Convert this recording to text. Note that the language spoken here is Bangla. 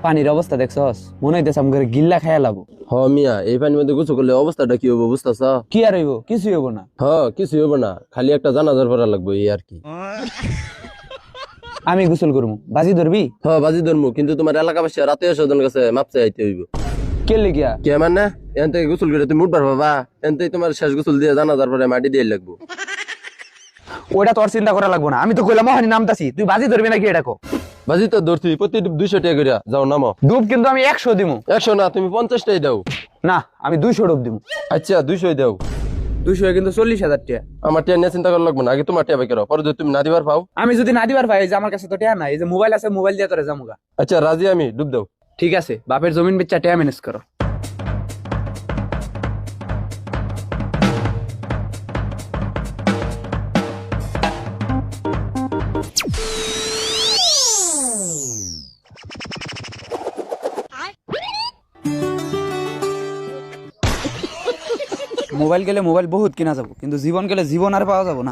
পানির অবস্থা দেখছস, মনে হইতেছে আমার গিল্লা খাইয়া লাবো। হ মিয়া, এই পানির মধ্যে গোসল করলে অবস্থাটা কি হবো বুঝতেছ? কি আর হইব, কিছুই হইব না। হ, কিছু হবো না, খালি একটা জানাজার পড়া লাগবে এই আর কি। আমি গোসল করবো, বাজি ধরবি? হ, বাজি ধরমু, কিন্তু তোমার এলাকাবাসী রাতে স্বজন কাছে মাপ চাইতে হইব। কে লিখিয়া? কে মানে? এখান থেকে গোসল করে তুমি উঠবার বাবা, এখান থেকে তোমার শেষ গোসল দিয়ে জানাজার পরে মাটি দিয়ে লাগবো। ওটা তোর চিন্তা করা লাগবো না, আমি তো কইলাম মহানি নামতাছি, তুই বাজি ধরবি নাকি এটা কো। বাজি তো ধরছি, প্রতি 200 টাকা করিয়া যাও নামো। ডুব কিন্তু আমি 100 দিমু। 100 না, তুমি 50 টাই দাও। না, আমি 200 ডুব দিমু। আচ্ছা 200 দাও। 200 কিন্তু 40,000 টাকা। আমার টিয়া নিয়ে চিন্তা করা লাগবে না, আগে তোমার টিয়া বাকি পরে যদি তুমি না দিবার পাও। আমি যদি না দিবার ভাই, এই যে আমার কাছে তো টাকা নাই, এই যে মোবাইল আছে, মোবাইল দিয়ে তোরে যামুগা। আচ্ছা রাজি আমি, ডুব দাও। ঠিক আছে, বাপের জমিন বেচা টাকা ম্যানেজ করো। মোবাইল গেলে মোবাইল বহুত কিনা যাবো, কিন্তু জীবন গেলে জীবন আর পাওয়া যাবো না।